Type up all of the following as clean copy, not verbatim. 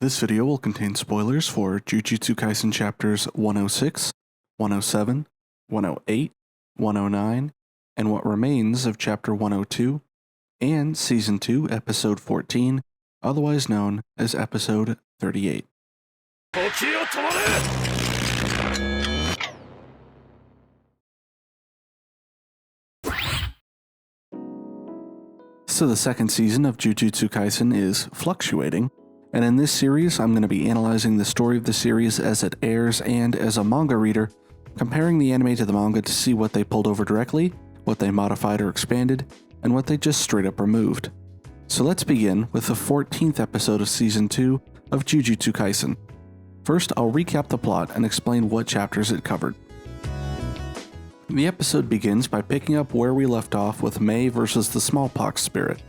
This video will contain spoilers for Jujutsu Kaisen chapters 106, 107, 108, 109, and what remains of chapter 102, and Season 2, Episode 14, otherwise known as Episode 38. So the second season of Jujutsu Kaisen is fluctuating, and in this series I'm going to be analyzing the story of the series as it airs and as a manga reader, comparing the anime to the manga to see what they pulled over directly, what they modified or expanded, and what they just straight up removed. So let's begin with the 14th episode of Season 2 of Jujutsu Kaisen. First, I'll recap the plot and explain what chapters it covered. The episode begins by picking up where we left off with Mei versus the smallpox spirit.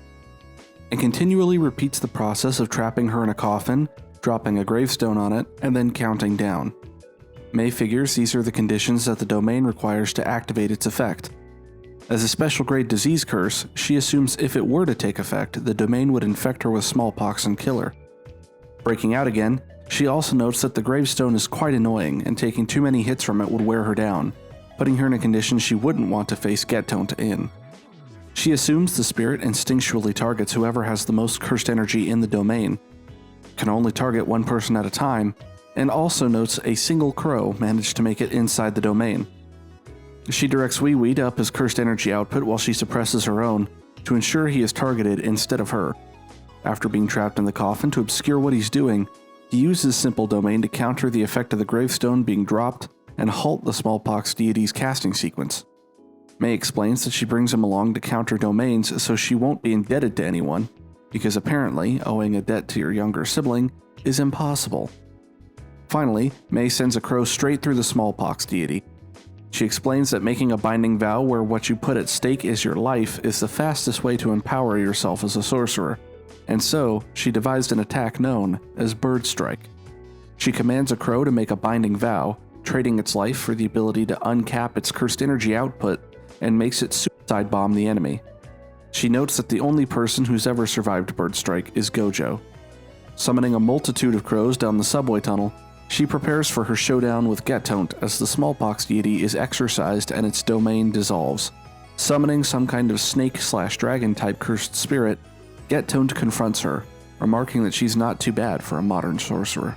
It continually repeats the process of trapping her in a coffin, dropping a gravestone on it, and then counting down. Mei figures these are the conditions that the domain requires to activate its effect. As a special grade disease curse, she assumes if it were to take effect, the domain would infect her with smallpox and kill her. Breaking out again, she also notes that the gravestone is quite annoying and taking too many hits from it would wear her down, putting her in a condition she wouldn't want to face Getonte in. She assumes the spirit instinctually targets whoever has the most cursed energy in the domain, can only target one person at a time, and also notes a single crow managed to make it inside the domain. She directs Wee Wee to up his cursed energy output while she suppresses her own, to ensure he is targeted instead of her. After being trapped in the coffin to obscure what he's doing, he uses Simple Domain to counter the effect of the gravestone being dropped and halt the smallpox deity's casting sequence. Mei explains that she brings him along to counter domains so she won't be indebted to anyone, because apparently owing a debt to your younger sibling is impossible. Finally, Mei sends a crow straight through the smallpox deity. She explains that making a binding vow where what you put at stake is your life is the fastest way to empower yourself as a sorcerer, and so she devised an attack known as Bird Strike. She commands a crow to make a binding vow, trading its life for the ability to uncap its cursed energy output, and makes it suicide bomb the enemy. She notes that the only person who's ever survived Bird Strike is Gojo. Summoning a multitude of crows down the subway tunnel, she prepares for her showdown with Getonte as the smallpox deity is exorcised and its domain dissolves. Summoning some kind of snake/dragon type cursed spirit, Getonte confronts her, remarking that she's not too bad for a modern sorcerer.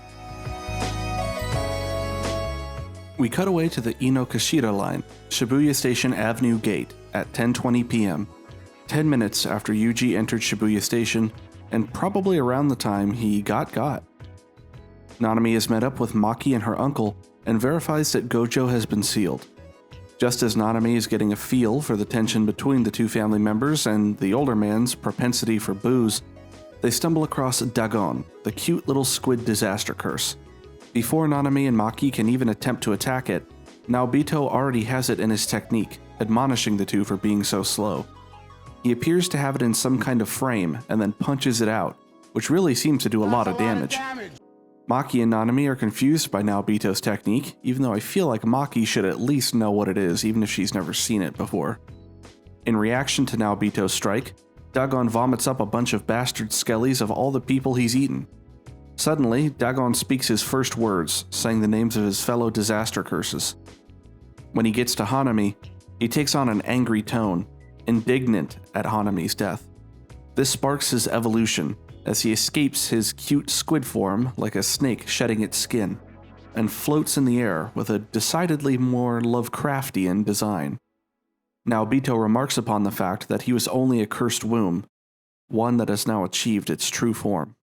We cut away to the Inokashira line, Shibuya Station Avenue Gate, at 10:20 p.m., 10 minutes after Yuji entered Shibuya Station, and probably around the time he got. Nanami is met up with Maki and her uncle, and verifies that Gojo has been sealed. Just as Nanami is getting a feel for the tension between the two family members and the older man's propensity for booze, they stumble across Dagon, the cute little squid disaster curse. Before Nanami and Maki can even attempt to attack it, Naobito already has it in his technique, admonishing the two for being so slow. He appears to have it in some kind of frame and then punches it out, which really seems to do a lot of damage. Maki and Nanami are confused by Naobito's technique, even though I feel like Maki should at least know what it is, even if she's never seen it before. In reaction to Naobito's strike, Dagon vomits up a bunch of bastard skellies of all the people he's eaten. Suddenly, Dagon speaks his first words, saying the names of his fellow disaster curses. When he gets to Hanami, he takes on an angry tone, indignant at Hanami's death. This sparks his evolution, as he escapes his cute squid form like a snake shedding its skin, and floats in the air with a decidedly more Lovecraftian design. Naobito remarks upon the fact that he was only a cursed womb, one that has now achieved its true form.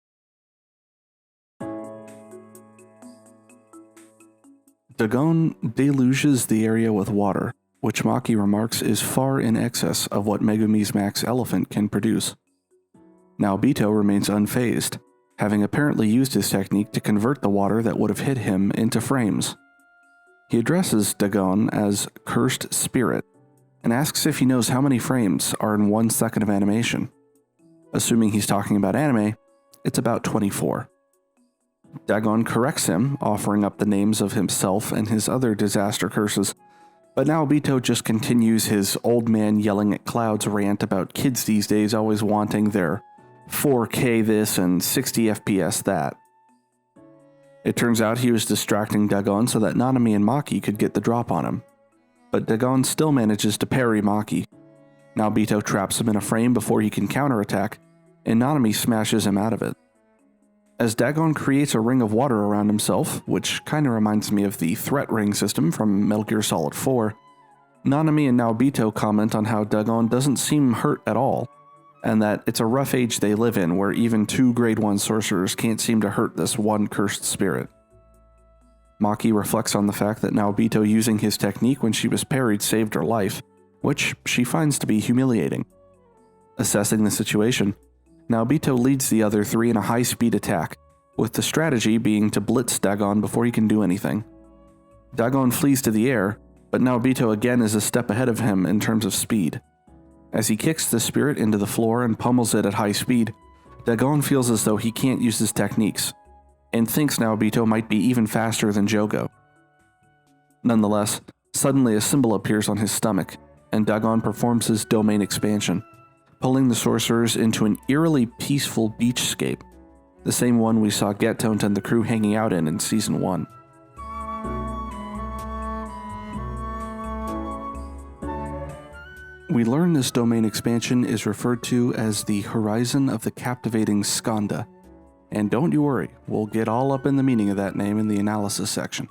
Dagon deluges the area with water, which Maki remarks is far in excess of what Megumi's Max Elephant can produce. Naobito remains unfazed, having apparently used his technique to convert the water that would have hit him into frames. He addresses Dagon as Cursed Spirit, and asks if he knows how many frames are in 1 second of animation. Assuming he's talking about anime, it's about 24. Dagon corrects him, offering up the names of himself and his other disaster curses, but Naobito just continues his old man yelling at clouds rant about kids these days always wanting their 4K this and 60 FPS that. It turns out he was distracting Dagon so that Nanami and Maki could get the drop on him. But Dagon still manages to parry Maki. Naobito traps him in a frame before he can counterattack, and Nanami smashes him out of it. As Dagon creates a ring of water around himself, which kinda reminds me of the threat ring system from Metal Gear Solid 4, Nanami and Naobito comment on how Dagon doesn't seem hurt at all, and that it's a rough age they live in where even 2 Grade 1 sorcerers can't seem to hurt this one cursed spirit. Maki reflects on the fact that Naobito using his technique when she was parried saved her life, which she finds to be humiliating. Assessing the situation, Naobito leads the other 3 in a high-speed attack, with the strategy being to blitz Dagon before he can do anything. Dagon flees to the air, but Naobito again is a step ahead of him in terms of speed. As he kicks the spirit into the floor and pummels it at high speed, Dagon feels as though he can't use his techniques, and thinks Naobito might be even faster than Jogo. Nonetheless, suddenly a symbol appears on his stomach, and Dagon performs his domain expansion, pulling the sorcerers into an eerily peaceful beachscape, the same one we saw Getont and the crew hanging out in Season 1. We learn this domain expansion is referred to as the Horizon of the Captivating Skanda, and don't you worry, we'll get all up in the meaning of that name in the analysis section.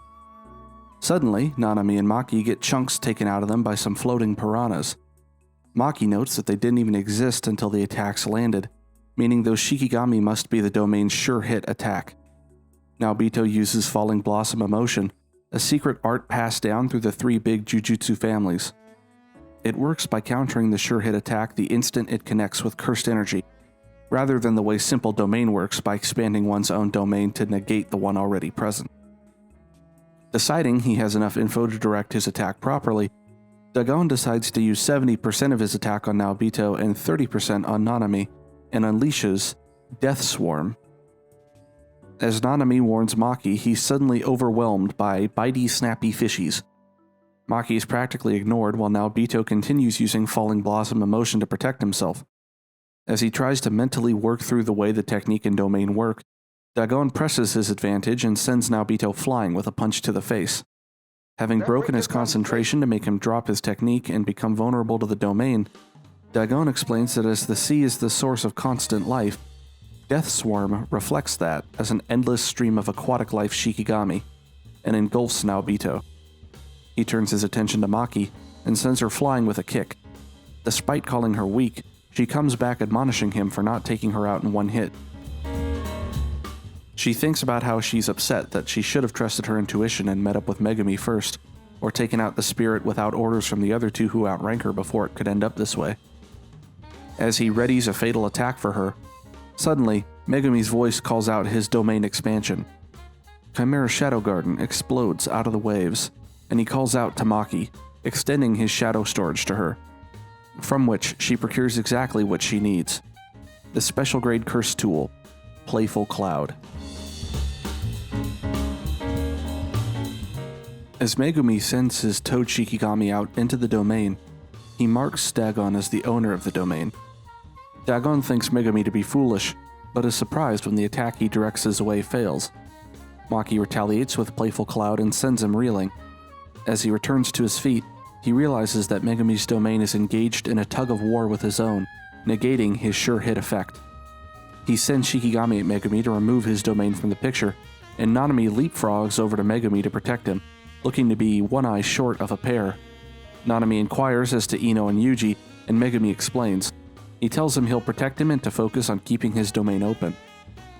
Suddenly, Nanami and Maki get chunks taken out of them by some floating piranhas. Maki notes that they didn't even exist until the attacks landed, meaning those Shikigami must be the domain's sure-hit attack. Naobito uses Falling Blossom Emotion, a secret art passed down through the 3 big Jujutsu families. It works by countering the sure-hit attack the instant it connects with cursed energy, rather than the way simple domain works by expanding one's own domain to negate the one already present. Deciding he has enough info to direct his attack properly, Dagon decides to use 70% of his attack on Naobito and 30% on Nanami, and unleashes Death Swarm. As Nanami warns Maki, he's suddenly overwhelmed by bitey, snappy fishies. Maki is practically ignored while Naobito continues using Falling Blossom Emotion to protect himself. As he tries to mentally work through the way the technique and domain work, Dagon presses his advantage and sends Naobito flying with a punch to the face. Having broken his concentration to make him drop his technique and become vulnerable to the domain, Dagon explains that as the sea is the source of constant life, Death Swarm reflects that as an endless stream of aquatic life Shikigami, and engulfs Naobito. He turns his attention to Maki and sends her flying with a kick. Despite calling her weak, she comes back admonishing him for not taking her out in one hit. She thinks about how she's upset that she should have trusted her intuition and met up with Megumi first, or taken out the spirit without orders from the other 2 who outrank her before it could end up this way. As he readies a fatal attack for her, suddenly, Megumi's voice calls out his domain expansion. Chimera Shadow Garden explodes out of the waves, and he calls out to Maki, extending his shadow storage to her, from which she procures exactly what she needs: the special grade curse tool, Playful Cloud. As Megumi sends his Toad Shikigami out into the domain, he marks Dagon as the owner of the domain. Dagon thinks Megumi to be foolish, but is surprised when the attack he directs his way fails. Maki retaliates with Playful Cloud and sends him reeling. As he returns to his feet, he realizes that Megumi's domain is engaged in a tug-of-war with his own, negating his sure-hit effect. He sends Shikigami at Megumi to remove his domain from the picture, and Nanami leapfrogs over to Megumi to protect him, looking to be one eye short of a pair. Nanami inquires as to Ino and Yuji, and Megumi explains. He tells him he'll protect him and to focus on keeping his domain open.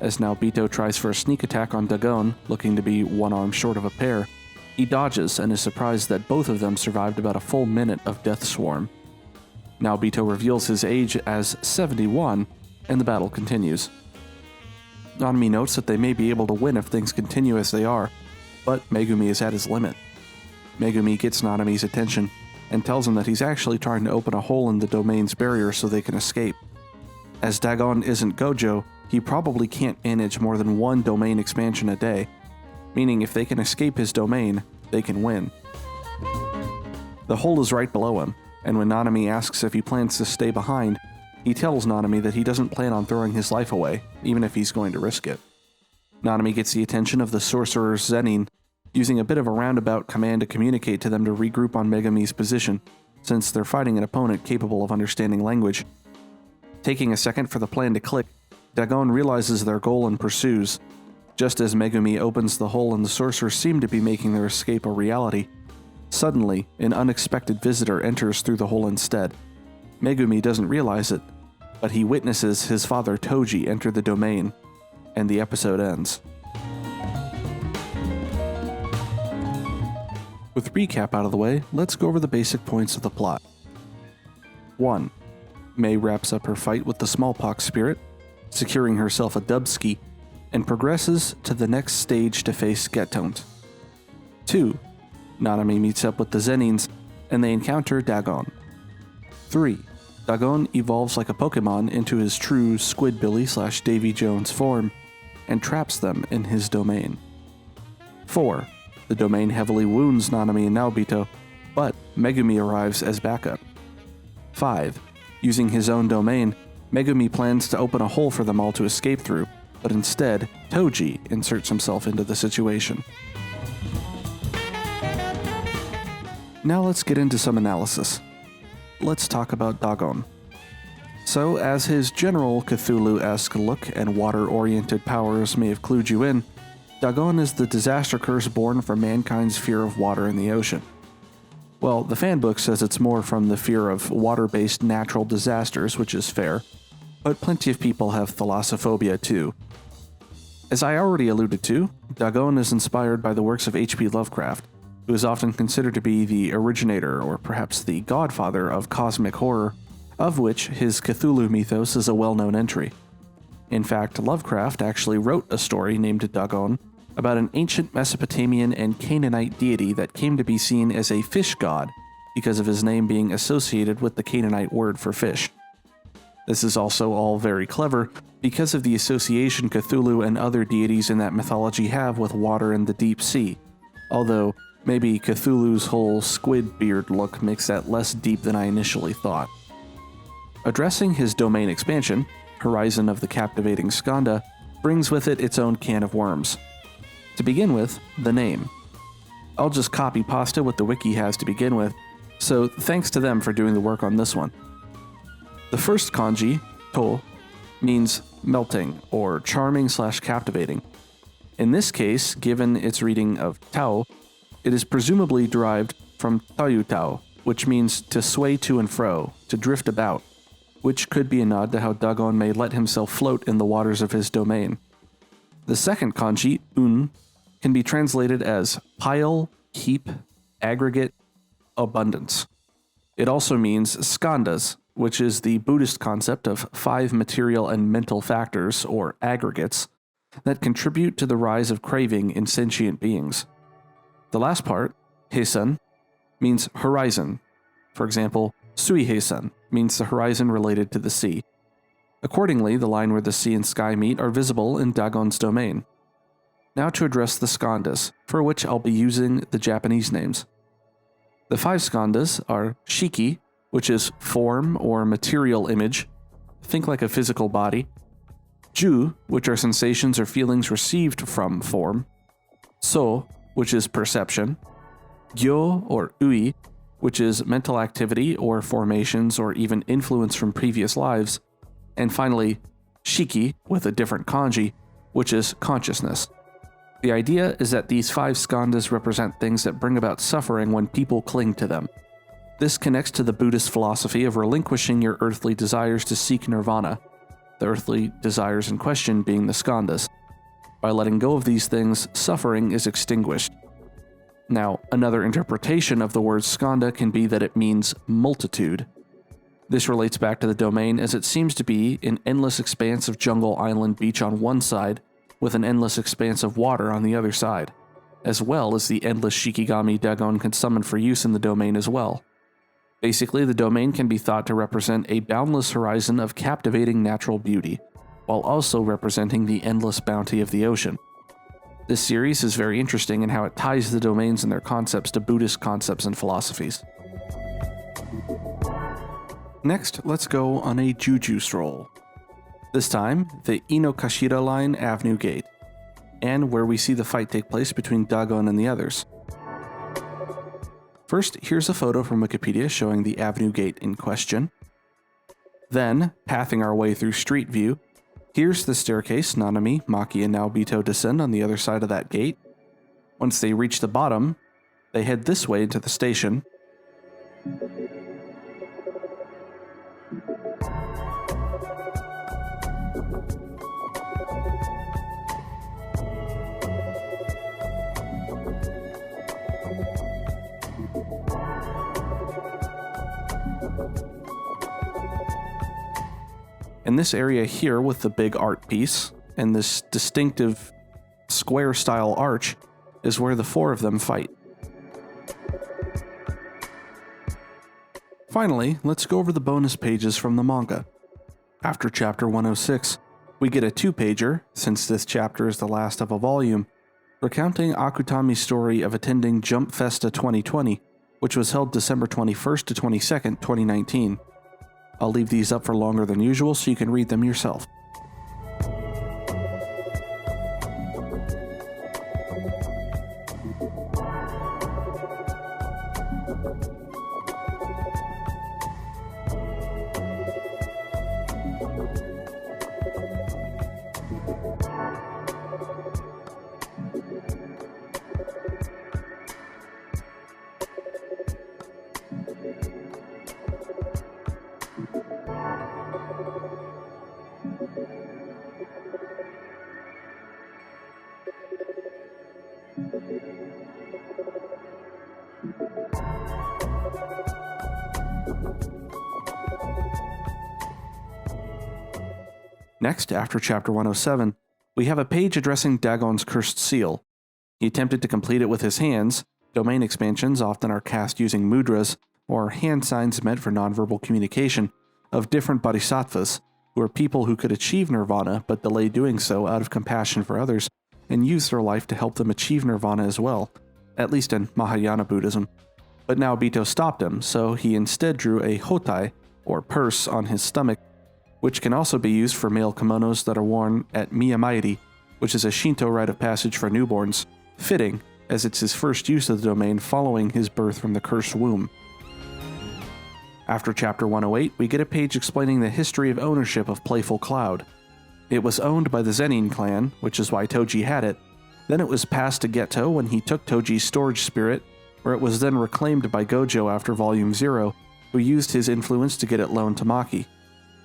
As Naobito tries for a sneak attack on Dagon, looking to be one arm short of a pair, he dodges and is surprised that both of them survived about a full minute of Death Swarm. Naobito reveals his age as 71, and the battle continues. Nanami notes that they may be able to win if things continue as they are, but Megumi is at his limit. Megumi gets Nanami's attention and tells him that he's actually trying to open a hole in the domain's barrier so they can escape. As Dagon isn't Gojo, he probably can't manage more than 1 domain expansion a day, meaning if they can escape his domain, they can win. The hole is right below him, and when Nanami asks if he plans to stay behind, he tells Nanami that he doesn't plan on throwing his life away, even if he's going to risk it. Nanami gets the attention of the sorcerer's Zenin, using a bit of a roundabout command to communicate to them to regroup on Megumi's position, since they're fighting an opponent capable of understanding language. Taking a second for the plan to click, Dagon realizes their goal and pursues. Just as Megumi opens the hole and the sorcerers seem to be making their escape a reality, suddenly, an unexpected visitor enters through the hole instead. Megumi doesn't realize it, but he witnesses his father Toji enter the domain, and the episode ends. With recap out of the way, let's go over the basic points of the plot. 1. Mei wraps up her fight with the smallpox spirit, securing herself a dubski, and progresses to the next stage to face Getont. 2. Nanami meets up with the Zenins, and they encounter Dagon. 3. Dagon evolves like a Pokemon into his true Squidbilly/Davy Jones form, and traps them in his domain. 4. The domain heavily wounds Nanami and Naobito, but Megumi arrives as backup. 5. Using his own domain, Megumi plans to open a hole for them all to escape through, but instead, Toji inserts himself into the situation. Now let's get into some analysis. Let's talk about Dagon. So, as his general Cthulhu-esque look and water-oriented powers may have clued you in, Dagon is the disaster curse born from mankind's fear of water in the ocean. Well, the fanbook says it's more from the fear of water-based natural disasters, which is fair, but plenty of people have thalassophobia too. As I already alluded to, Dagon is inspired by the works of H.P. Lovecraft, who is often considered to be the originator or perhaps the godfather of cosmic horror, of which his Cthulhu mythos is a well-known entry. In fact, Lovecraft actually wrote a story named Dagon about an ancient Mesopotamian and Canaanite deity that came to be seen as a fish god because of his name being associated with the Canaanite word for fish. This is also all very clever because of the association Cthulhu and other deities in that mythology have with water and the deep sea, although maybe Cthulhu's whole squid beard look makes that less deep than I initially thought. Addressing his domain expansion, Horizon of the Captivating Skanda, brings with it its own can of worms. To begin with, the name. I'll just copy pasta what the wiki has to begin with, so thanks to them for doing the work on this one. The first kanji, to, means melting or charming/captivating. In this case, given its reading of tau, it is presumably derived from tayutau, which means to sway to and fro, to drift about, which could be a nod to how Dagon may let himself float in the waters of his domain. The second kanji, un, can be translated as pile, heap, aggregate, abundance. It also means skandhas, which is the Buddhist concept of 5 material and mental factors, or aggregates, that contribute to the rise of craving in sentient beings. The last part, heisan, means horizon. For example, sui heisan means the horizon related to the sea. Accordingly, the line where the sea and sky meet are visible in Dagon's domain. Now to address the skandhas, for which I'll be using the Japanese names. The 5 skandhas are shiki, which is form or material image, think like a physical body, ju, which are sensations or feelings received from form, so, which is perception, gyo or ui, which is mental activity or formations or even influence from previous lives, and finally, shiki, with a different kanji, which is consciousness. The idea is that these 5 skandhas represent things that bring about suffering when people cling to them. This connects to the Buddhist philosophy of relinquishing your earthly desires to seek nirvana, the earthly desires in question being the skandhas. By letting go of these things, suffering is extinguished. Now, another interpretation of the word skandha can be that it means multitude. This relates back to the domain as it seems to be an endless expanse of jungle island beach on one side, with an endless expanse of water on the other side, as well as the endless Shikigami Dagon can summon for use in the domain as well. Basically, the domain can be thought to represent a boundless horizon of captivating natural beauty, while also representing the endless bounty of the ocean. This series is very interesting in how it ties the domains and their concepts to Buddhist concepts and philosophies. Next, let's go on a juju stroll. This time, the Inokashira Line Avenue Gate. and where we see the fight take place between Dagon and the others. First, here's a photo from Wikipedia showing the avenue gate in question. Then, pathing our way through Street View, here's the staircase Nanami, Maki, and Naobito descend on the other side of that gate. Once they reach the bottom, they head this way into the station. In this area here with the big art piece and this distinctive square style arch is where the four of them fight. Finally, let's go over the bonus pages from the manga. After chapter 106, we get a 2-pager, since this chapter is the last of a volume, recounting Akutami's story of attending Jump Festa 2020, which was held December 21st to 22nd, 2019. I'll leave these up for longer than usual so you can read them yourself. Next, after chapter 107, we have a page addressing Dagon's cursed seal. He attempted to complete it with his hands. Domain expansions often are cast using mudras, or hand signs meant for nonverbal communication, of different bodhisattvas, who are people who could achieve nirvana but delay doing so out of compassion for others, and use their life to help them achieve nirvana as well, at least in Mahayana Buddhism. But Naobito stopped him, so he instead drew a hotai, or purse, on his stomach, which can also be used for male kimonos that are worn at Miyamairi, which is a Shinto rite of passage for newborns, fitting, as it's his first use of the domain following his birth from the cursed womb. After chapter 108, we get a page explaining the history of ownership of Playful Cloud. It was owned by the Zenin clan, which is why Toji had it. Then it was passed to Geto when he took Toji's storage spirit, where it was then reclaimed by Gojo after Volume 0, who used his influence to get it loaned to Maki.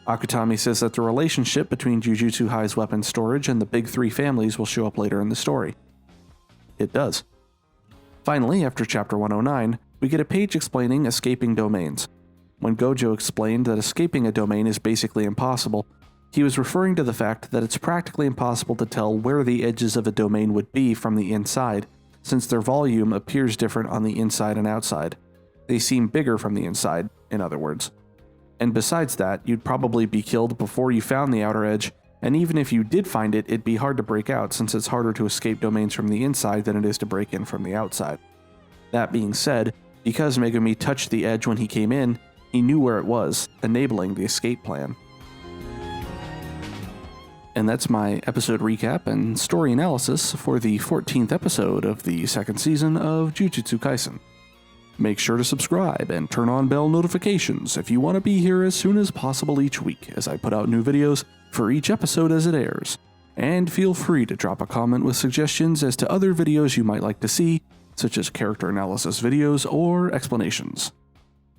Akutami says that the relationship between Jujutsu High's weapon storage and the big three families will show up later in the story. It does. Finally, after chapter 109, we get a page explaining escaping domains. When Gojo explained that escaping a domain is basically impossible, he was referring to the fact that it's practically impossible to tell where the edges of a domain would be from the inside, since their volume appears different on the inside and outside. They seem bigger from the inside, in other words. And besides that, you'd probably be killed before you found the outer edge, and even if you did find it, it'd be hard to break out since it's harder to escape domains from the inside than it is to break in from the outside. That being said, because Megumi touched the edge when he came in, he knew where it was, enabling the escape plan. And that's my episode recap and story analysis for the 14th episode of the second season of Jujutsu Kaisen. Make sure to subscribe and turn on bell notifications if you want to be here as soon as possible each week as I put out new videos for each episode as it airs. And feel free to drop a comment with suggestions as to other videos you might like to see, such as character analysis videos or explanations.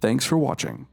Thanks for watching.